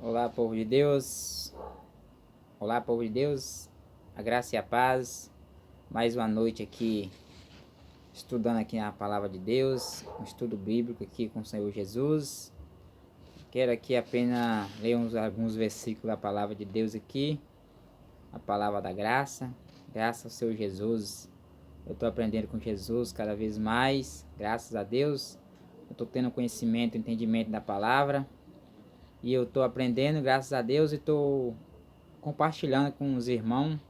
Olá, povo de Deus. Olá, povo de Deus. A graça e a paz. Mais uma noite aqui, estudando aqui a palavra de Deus, um estudo bíblico aqui com o Senhor Jesus. Quero aqui apenas ler alguns versículos da palavra de Deus aqui, a palavra da graça. Graças ao Senhor Jesus. Eu estou aprendendo com Jesus cada vez mais, graças a Deus. Eu estou tendo conhecimento, entendimento da palavra. E eu estou aprendendo, graças a Deus, e estou compartilhando com os irmãos.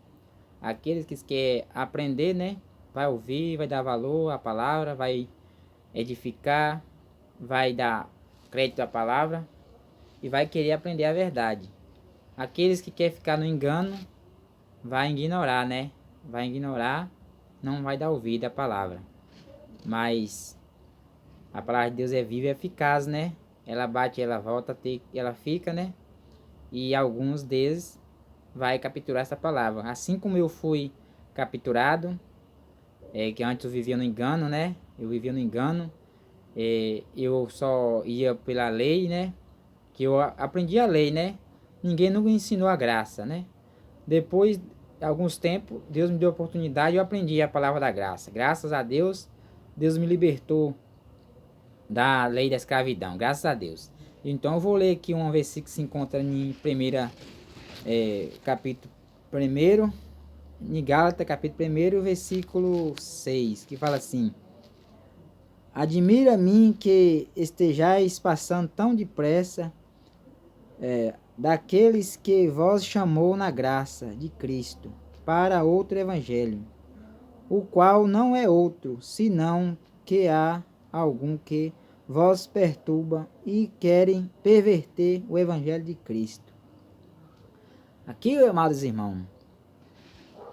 Aqueles que querem aprender, né? Vai ouvir, vai dar valor à palavra, vai edificar, vai dar crédito à palavra e vai querer aprender a verdade. Aqueles que querem ficar no engano, vai ignorar, né? Vai ignorar, não vai dar ouvido à palavra. Mas a palavra de Deus é viva e eficaz, né? Ela bate, ela volta, ela fica, né? E alguns deles vai capturar essa palavra. Assim como eu fui capturado, que antes eu vivia no engano, né? Eu vivia no engano, eu só ia pela lei, né? Que eu aprendi a lei, né? Ninguém nunca ensinou a graça, né? Depois de alguns tempos, Deus me deu a oportunidade e eu aprendi a palavra da graça. Graças a Deus, Deus me libertou da lei da escravidão, graças a Deus. Então eu vou ler aqui um versículo que se encontra em capítulo 1, em Gálatas, capítulo 1, versículo 6, que fala assim: Admira-me que estejais passando tão depressa daqueles que vós chamou na graça de Cristo para outro evangelho, o qual não é outro, senão que há algum que vós perturba e querem perverter o evangelho de Cristo. Aqui, amados irmãos,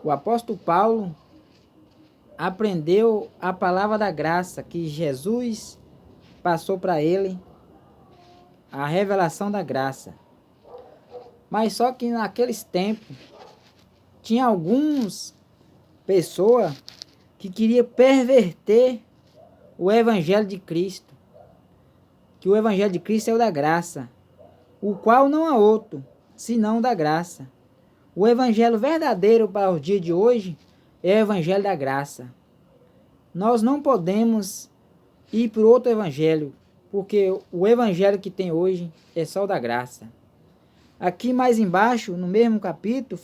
o apóstolo Paulo aprendeu a palavra da graça que Jesus passou para ele, a revelação da graça. Mas só que naqueles tempos tinha algumas pessoas que queriam perverter o evangelho de Cristo. Que o evangelho de Cristo é o da graça, o qual não há outro, senão da graça. O evangelho verdadeiro para o dia de hoje é o evangelho da graça. Nós não podemos ir para outro evangelho, porque o evangelho que tem hoje é só o da graça. Aqui mais embaixo, no mesmo capítulo,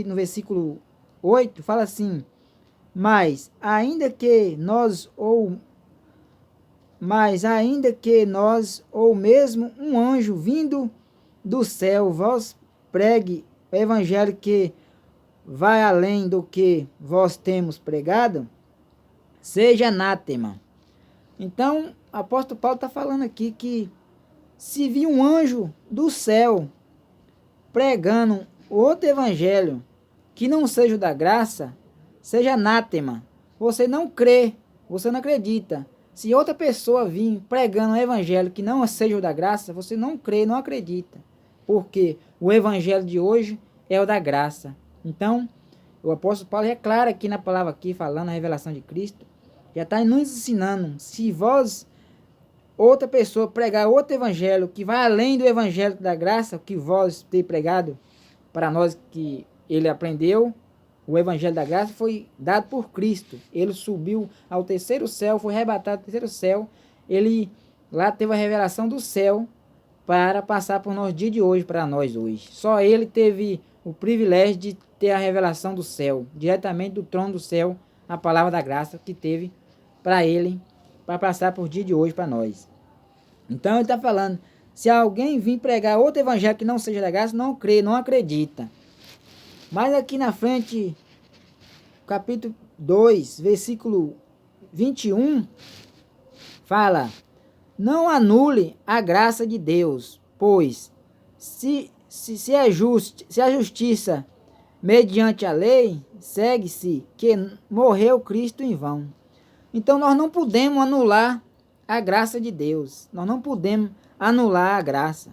no versículo 8, fala assim: Mas ainda que nós ou mesmo um anjo vindo do céu vos pregue o evangelho que vai além do que vós temos pregado, seja anátema. Então, o apóstolo Paulo está falando aqui que se vir um anjo do céu pregando outro evangelho que não seja o da graça, seja anátema. Você não crê, você não acredita. Se outra pessoa vir pregando um evangelho que não seja o da graça, você não crê, não acredita. Porque o evangelho de hoje é o da graça. Então, o apóstolo Paulo é claro aqui na palavra aqui, falando a revelação de Cristo, já está nos ensinando. Se vós, outra pessoa, pregar outro evangelho que vai além do evangelho da graça, que vós tem pregado para nós, que ele aprendeu, o evangelho da graça foi dado por Cristo. Ele subiu ao terceiro céu, foi arrebatado ao terceiro céu. Ele lá teve a revelação do céu para passar por nós dia de hoje, para nós hoje. Só ele teve o privilégio de ter a revelação do céu, diretamente do trono do céu, a palavra da graça que teve para ele, para passar por dia de hoje para nós. Então ele está falando, se alguém vir pregar outro evangelho que não seja da graça, não crê, não acredita. Mas aqui na frente, capítulo 2, versículo 21, fala: Não anule a graça de Deus, pois se a justiça mediante a lei, segue-se que morreu Cristo em vão. Então nós não podemos anular a graça de Deus. Nós não podemos anular a graça.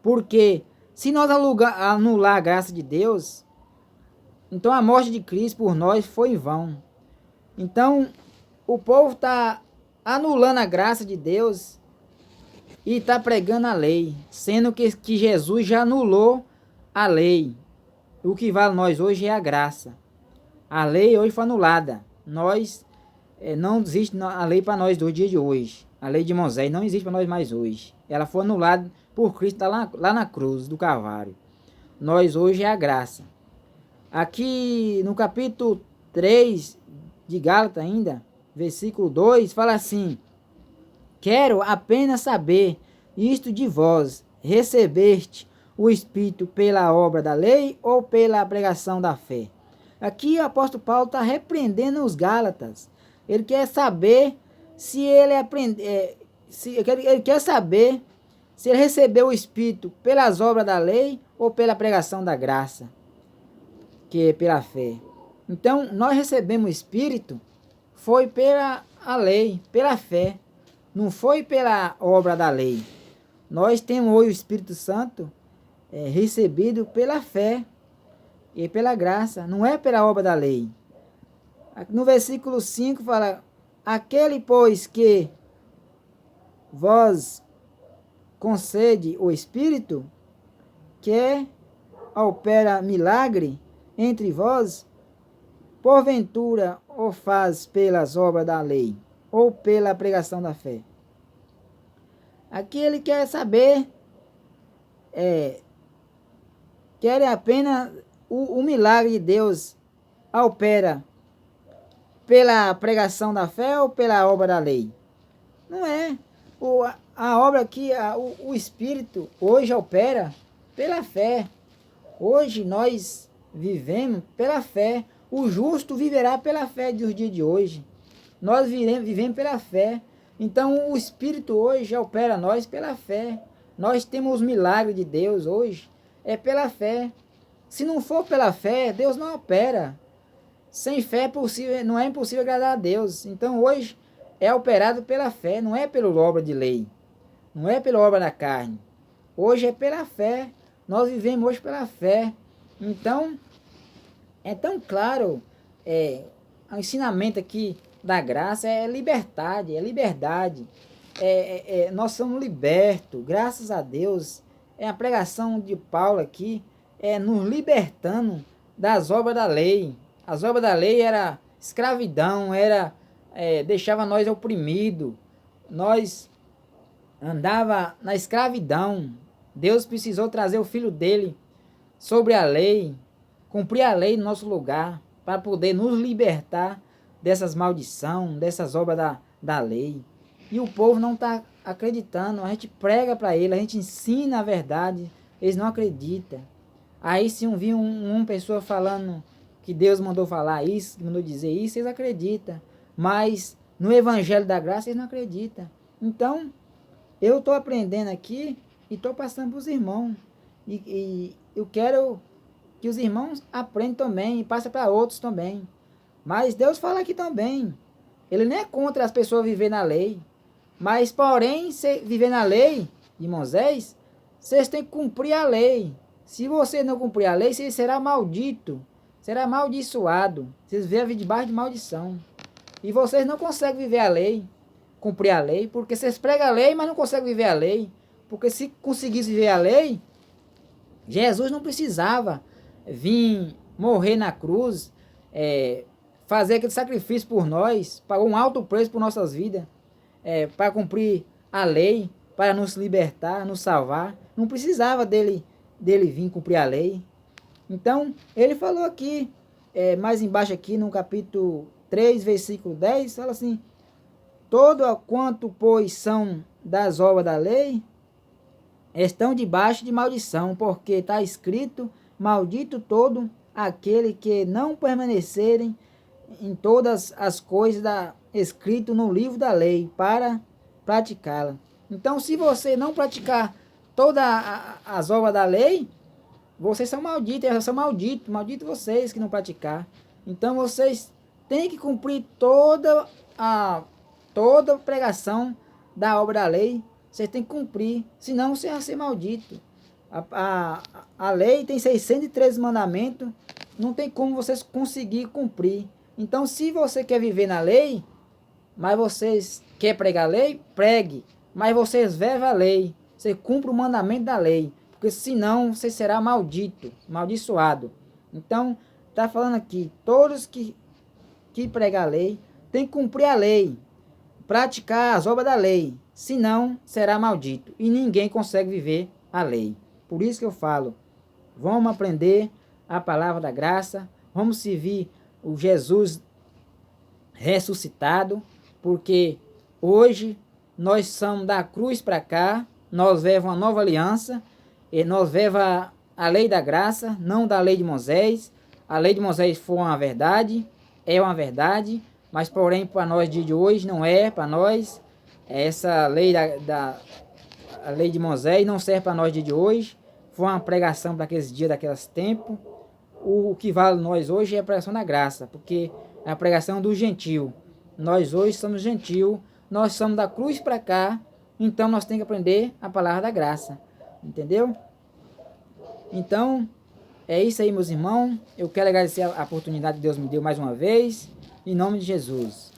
Porque se nós anular a graça de Deus, então a morte de Cristo por nós foi em vão. Então o povo está anulando a graça de Deus e está pregando a lei, sendo que Jesus já anulou a lei. O que vale nós hoje é a graça. A lei hoje foi anulada. Nós, não existe a lei para nós do dia de hoje. A lei de Moisés não existe para nós mais hoje. Ela foi anulada por Cristo lá na cruz do Calvário. Nós hoje é a graça. Aqui no capítulo 3 de Gálatas ainda, versículo 2, fala assim: quero apenas saber isto de vós, recebeste o Espírito pela obra da lei ou pela pregação da fé? Aqui o apóstolo Paulo está repreendendo os Gálatas. Ele quer saber se ele ele quer saber se ele recebeu o Espírito pelas obras da lei ou pela pregação da graça, que é pela fé. Então, nós recebemos o Espírito foi pela a lei, pela fé, não foi pela obra da lei. Nós temos hoje o Espírito Santo recebido pela fé e pela graça, não é pela obra da lei. No versículo 5 fala: aquele, pois, que vós concede o Espírito, que opera milagre entre vós, porventura o faz pelas obras da lei ou pela pregação da fé? Aqui ele quer saber, quer apenas o milagre de Deus opera pela pregação da fé ou pela obra da lei? Não é. A obra aqui, o Espírito hoje opera pela fé. Hoje nós vivemos pela fé. O justo viverá pela fé dos dias de hoje. Nós vivemos pela fé. Então o Espírito hoje opera nós pela fé. Nós temos os milagres de Deus hoje. É pela fé. Se não for pela fé, Deus não opera. Sem fé não é impossível agradar a Deus. Então hoje é operado pela fé, não é pela obra de lei. Não é pela obra da carne. Hoje é pela fé. Nós vivemos hoje pela fé. Então, é tão claro, o ensinamento aqui da graça é liberdade, nós somos libertos, graças a Deus. A pregação de Paulo aqui nos libertando das obras da lei. As obras da lei era escravidão, deixava nós oprimidos. Nós andava na escravidão. Deus precisou trazer o Filho dele sobre a lei, cumprir a lei no nosso lugar, para poder nos libertar dessas maldições, dessas obras da lei. E o povo não está acreditando. A gente prega para eles, a gente ensina a verdade, eles não acreditam. Aí se vir uma pessoa falando que Deus mandou falar isso, mandou dizer isso, eles acreditam. Mas no Evangelho da Graça eles não acreditam. Então, eu estou aprendendo aqui e estou passando para os irmãos. E eu quero que os irmãos aprendam também e passem para outros também. Mas Deus fala aqui também. Ele não é contra as pessoas viver na lei. Mas, porém, se viver na lei de Moisés, vocês têm que cumprir a lei. Se você não cumprir a lei, você será maldito. Será amaldiçoado. Vocês vivem debaixo de maldição. E vocês não conseguem viver a lei, cumprir a lei, porque vocês pregam a lei, mas não conseguem viver a lei. Porque se conseguisse viver a lei, Jesus não precisava vir morrer na cruz, fazer aquele sacrifício por nós, pagou um alto preço por nossas vidas, para cumprir a lei, para nos libertar, nos salvar. Não precisava dele vir cumprir a lei. Então, ele falou aqui, mais embaixo aqui no capítulo 3, versículo 10, fala assim: todo quanto, pois, são das obras da lei, estão debaixo de maldição, porque está escrito: maldito todo aquele que não permanecerem em todas as coisas escrito no livro da lei para praticá-la. Então, se você não praticar todas as obras da lei, vocês são malditos, eles são malditos, malditos vocês que não praticar. Então, vocês têm que cumprir toda a pregação da obra da lei. Vocês têm que cumprir, senão você vai ser maldito. A lei tem 613 mandamentos, não tem como vocês conseguir cumprir. Então, se você quer viver na lei, mas vocês quer pregar a lei, pregue. mas vocês vivem a lei, você cumpre o mandamento da lei, porque senão você será maldito, amaldiçoado. Então, está falando aqui, todos que pregam a lei, tem que cumprir a lei, praticar as obras da lei, senão será maldito, e ninguém consegue viver a lei. Por isso que eu falo, vamos aprender a palavra da graça, vamos servir o Jesus ressuscitado, porque hoje nós somos da cruz para cá, nós vemos uma nova aliança, e nós vemos a lei da graça, não da lei de Moisés. A lei de Moisés foi uma verdade, é uma verdade, mas porém para nós dia de hoje não é para nós. Essa lei a lei de Moisés não serve para nós dia de hoje, foi uma pregação para aqueles dias, daqueles tempos. O que vale nós hoje é a pregação da graça, porque é a pregação do gentil. Nós hoje somos gentil, nós somos da cruz para cá, então nós temos que aprender a palavra da graça, entendeu? Então, é isso aí, meus irmãos. Eu quero agradecer a oportunidade que Deus me deu mais uma vez, em nome de Jesus.